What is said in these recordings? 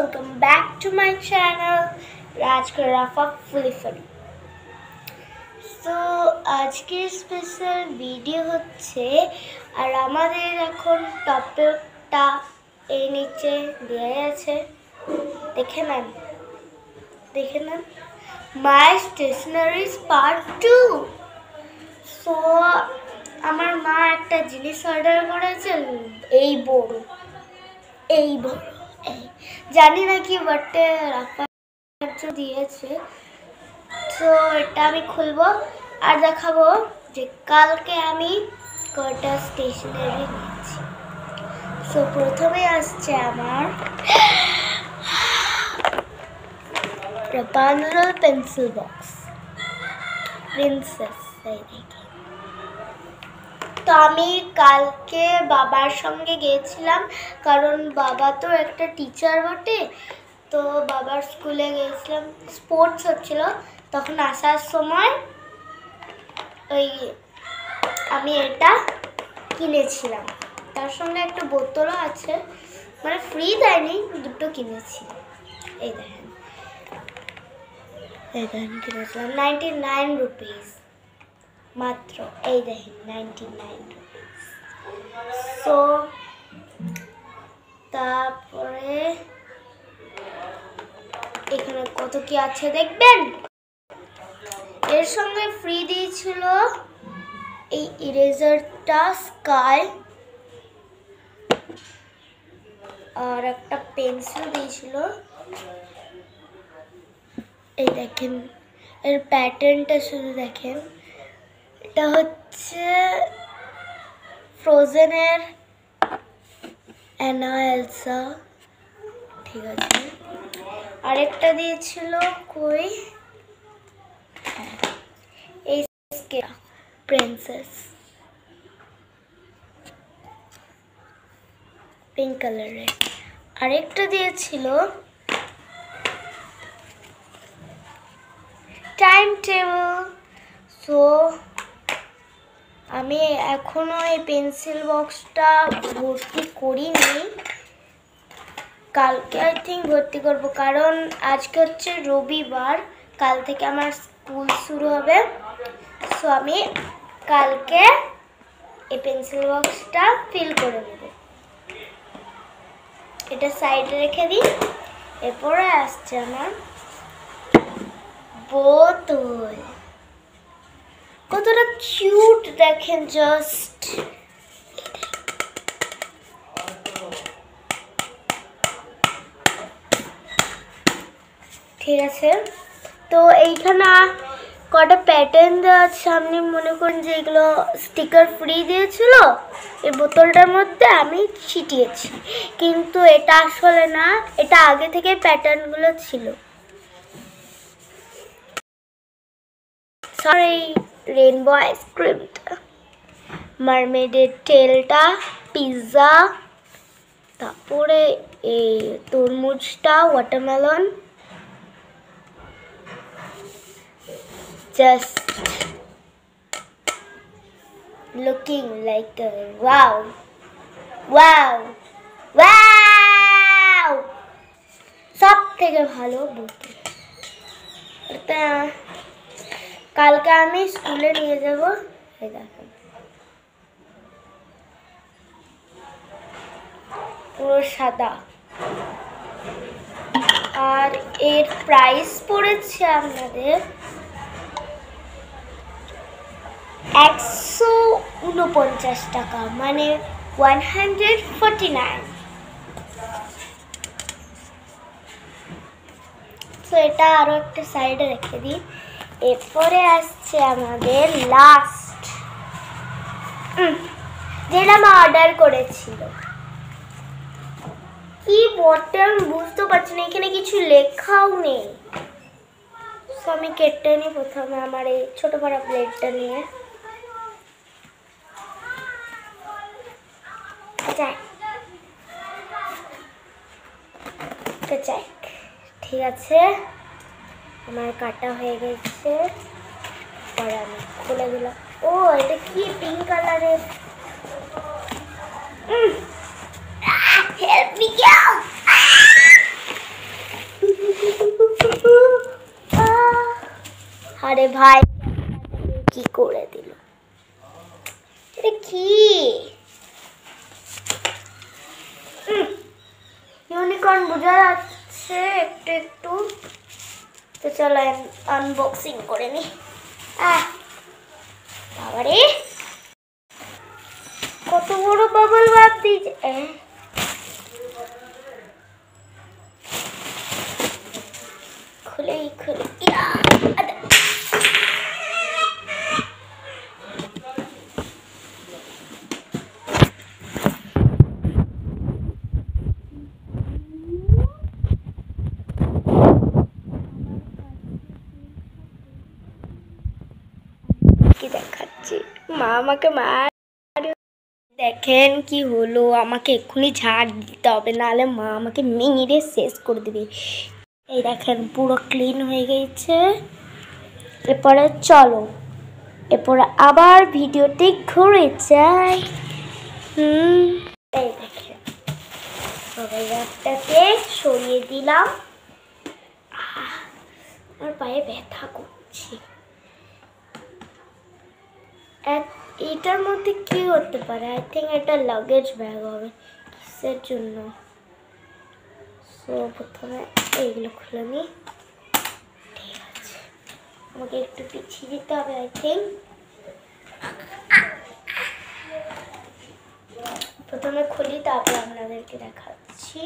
welcome back to my channel Raj Karafa Fully Funny. So আজকের special video হচ্ছে আর আমাদের এখন টপিকটা এই নিচে দেয়া আছে দেখে নেন My Stationaries Part 2. So আমার মা একটা জিনিস অর্ডার করেছে এই বড় জানি না কি বাটে রাখা দিয়েছে তো এটা আমি খুলবো আর দেখাবো যে কালকে আমি কয়টা স্টেশনারি নিয়েছি সো প্রথমে আসছে আমার Rapunzel pencil box princess এই দেখি তো আমি কালকে বাবার সঙ্গে গিয়েছিলাম কারণ বাবা তো একটা টিচার বটে তো বাবার স্কুলে গিয়েছিলাম স্পোর্টস হচ্ছিল তখন আসার সময় ওই আমি এটা কিনেছিলাম তার সঙ্গে একটা বোতলও আছে মানে ফ্রি দেয়নি দুটো কিনেছি এই দেখেন কিনেছিলাম 99 রুপিস মাত্র এই দেখেন 99 রুপিস সো তারপরে এখানে কত কি আছে দেখবেন এর সঙ্গে ফ্রি দিয়েছিল এই ইরেজারটা স্কাই আর একটা পেন্সিল দিয়েছিল এই দেখেন এর প্যাটার্নটা শুধু দেখেন এটা হচ্ছে ফ্রোজেনের অ্যানা এলসা ঠিক আছে আরেকটা দিয়েছিল কই এই প্রিন্সেস পিঙ্ক কালারের আরেকটা দিয়েছিল টাইম টেবিল সো আমি এখনো এই পেন্সিল বক্সটা ভর্তি করিনি কালকে আই থিঙ্ক ভর্তি করব কারণ আজকে হচ্ছে রবিবার কাল থেকে আমার স্কুল শুরু হবে সো আমি কালকে এই পেন্সিল বক্সটা ফিল করে নেব এটা সাইডে রেখে দিই এরপরে আসছে আমার বোতল কতটা কিউট দেখেন জাস্ট ঠিক আছে তো এইখানে কটা প্যাটার্ন দেওয়া আছে আপনি মনে করেন যে এগুলো স্টিকার ফ্রি দিয়েছিল এই বোতলটার মধ্যে আমি ছিটিয়েছি কিন্তু এটা আসলে না এটা আগে থেকে প্যাটার্নগুলো ছিল সরি রেইনবো আইসক্রিমটা মারমেডের টেলটা পিৎজা তারপরে এই তরমুজটা watermelon just looking like a wow সব থেকে ভালো বোতল এটা কালকে আমি স্কুলে নিয়ে যাব এই দেখেন পুরো সাদা আর এর প্রাইস পড়েছে আপনাদের 149 টাকা মানে 149 তো এটা আরো একটা সাইডে রেখে দিই এরপরে আসছে আমাদের লাস্ট যেটা আমি অর্ডার করেছিল কি বটল বুঝতে পারছি না এখানে কিছু লেখাও নেই তো আমি কেটে নিই প্রথমে আমার এই ছোট বড় প্লেটটা নিয়ে ঠিক আছে আমার কাটা হয়ে গেছে আর আমি খুলে দিলাম ও এটা কি পিঙ্ক কালারের হেল্প মি গার্ল আরে ভাই কি করে দিল, এটা কি ইউনিকর্ন বোঝা যাচ্ছে একটু একটু। তো চলো আনবক্সিং করে নি। বাবারে কত বড় বাবল বাপ দিয়েছে। খুলে খুলে কি দেখাচ্ছি, মা আমাকে মার। দেখেন কি হলো, আমাকে এক্ষুনি ঝাড় দিতে হবে, নাহলে মা আমাকে মেরে শেষ করে দেবে। এই দেখেন পুরো ক্লিন হয়ে গেছে। এরপরে চলো এরপরে আবার ভিডিওতে ঘুরে যাই। এই দেখেন সবাইটাকে সরিয়ে দিলাম। আমার পায়ে ব্যথা করছে। এটার মধ্যে কি হতে পারে? আই থিঙ্ক এটা লাগেজ ব্যাগ হবে। কিসের জন্য? সো প্রথমে এইগুলো খুলে নিই। ঠিক আছে, আমাকে একটু পিছিয়ে দিতে হবে আই থিঙ্ক। প্রথমে খুলি, তারপর আপনাদেরকে দেখাচ্ছি।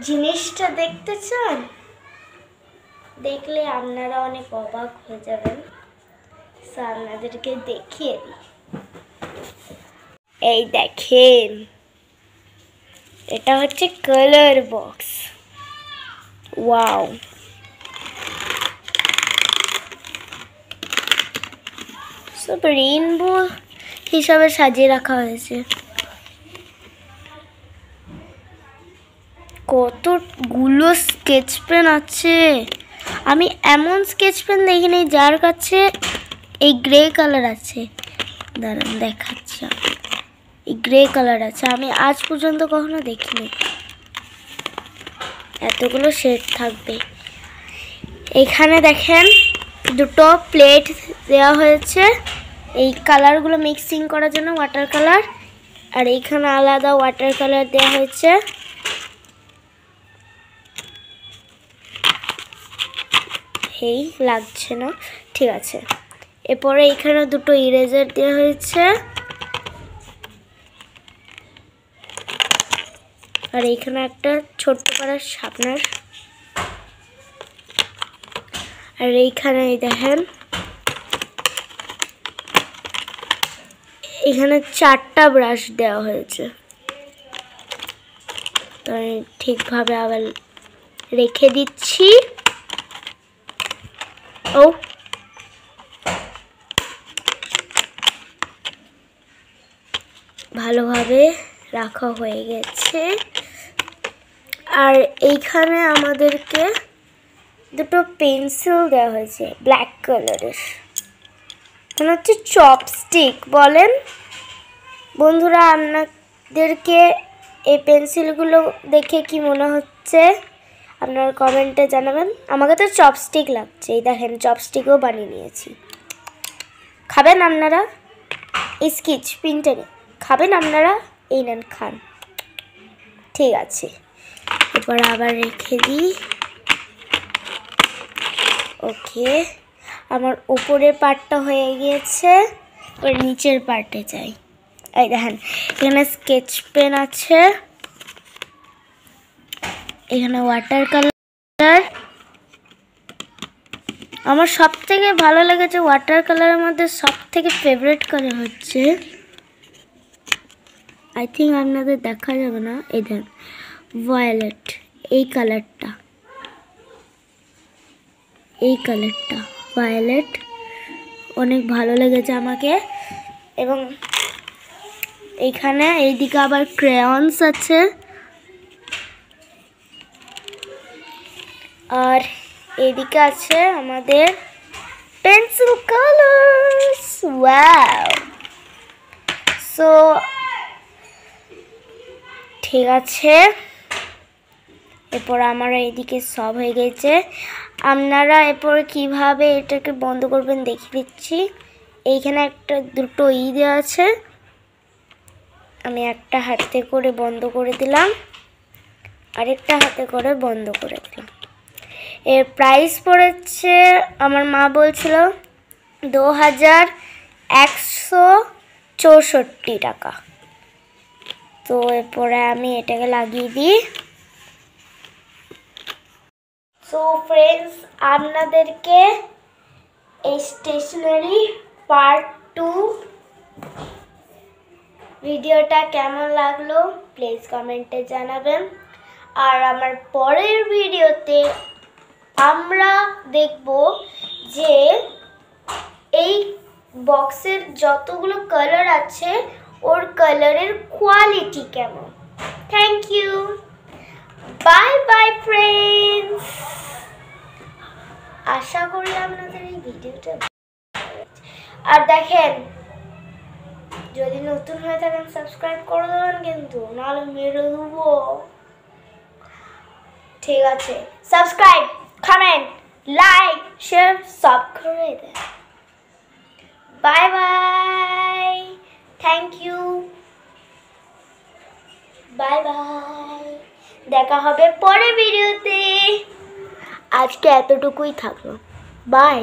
জিনিসটা দেখতে চান? দেখলে আপনারা অনেক অবাক হয়ে যাবেন। আপনাদেরকে দেখিয়ে দিই। এই দেখেন, এটা হচ্ছে কালার বক্স। ওয়াও, সব রেইনবো হিসাবে সাজিয়ে রাখা হয়েছে। কতগুলো স্কেচ পেন আছে। আমি এমন স্কেচ পেন দেখিনি যার কাছে এই গ্রে কালার আছে। দাঁড়ান দেখাচ্ছি, এই গ্রে কালার আছে, আমি আজ পর্যন্ত কখনো দেখিনি। এতগুলো শেড থাকবে। এখানে দেখেন দুটো প্লেট দেওয়া হয়েছে এই কালারগুলো মিক্সিং করার জন্য, ওয়াটার কালার। আর এইখানে আলাদা ওয়াটার কালার দেওয়া হয়েছে। এই লাগছে না, ঠিক আছে। এরপরে এখানে দুটো ইরেজার দেওয়া হয়েছে। আর এইখানে একটা ছোট্ট পাড়ার শার্পনার। আর এইখানে দেখেন এখানে 4টা ব্রাশ দেওয়া হয়েছে। তো আমি ঠিকভাবে আবার রেখে দিচ্ছি। ও ভালোভাবে রাখা হয়ে গেছে। আর এইখানে আমাদেরকে দুটো পেন্সিল দেওয়া হয়েছে ব্ল্যাক কালারের, মনে হচ্ছে চপস্টিক বলেন। বন্ধুরা আপনাদেরকে এই পেন্সিলগুলো দেখে কি মনে হচ্ছে আপনারা কমেন্টে জানাবেন। আমাকে তো চপস্টিক লাগছে। এই দেখেন চপস্টিকও বানিয়ে নিয়েছি। খাবেন আপনারা? এই স্কেচ পেনটারে খাবেন আপনারা? এই নেন, খান। ঠিক আছে, এরপর আবার রেখে দিই। ওকে, আমার উপরের পার্টটা হয়ে গিয়েছে, ওর নিচের পার্টে যাই। এই দেখেন এখানে স্কেচ পেন আছে, এখানে ওয়াটার কালার। আমার সব থেকে ভালো লেগেছে ওয়াটার কালারের মধ্যে সব থেকে ফেভারিট কালার হচ্ছে, আই থিঙ্ক আপনাদের দেখা যাবে না, এই দেখেন ভায়োলেট। এই কালারটা ভায়োলেট অনেক ভালো লেগেছে আমাকে। এবং এইখানে এইদিকে আবার ক্রেয়ন্স আছে। আর এদিকে আছে আমাদের পেন্সিল কালার্স। ওয়াও, সো ঠিক আছে, এরপর আমার এইদিকে সব হয়ে গেছে। আপনারা এরপর কিভাবে এটাকে বন্ধ করবেন দেখিয়ে দিচ্ছি। এইখানে দুটো দেওয়া আছে, আমি একটা হাতে করে বন্ধ করে দিলাম, আরেকটা হাতে করে বন্ধ করে দিলাম। এর প্রাইস পড়েছে, আমার মা বলছিল 2164 টাকা। তো এরপরে আমি এটাকে লাগিয়ে দিই। সো ফ্রেন্ডস, আপনাদেরকে এই স্টেশনারি পার্ট 2 ভিডিওটা কেমন লাগলো প্লিজ কমেন্টে জানাবেন। আর আমার পরের ভিডিওতে আমরা দেখব যে এই বক্সের যতগুলো কালার আছে ওর কালারের কোয়ালিটি কেমন। Thank you, bye bye friends. আশা করি আপনাদের এই ভিডিওটা, আর দেখেন যদি নতুন হয়ে থাকেন সাবস্ক্রাইব করে দেবেন কিন্তু, নাহলে মেরে দেবো। ঠিক আছে, সাবস্ক্রাইব, কমেন্ট, লাইক, শেয়ার সব করে দেন। Bye bye, thank you, bye bye, দেখা হবে পরের ভিডিওতে। আজকে এতটুকুই থাকলো, বাই।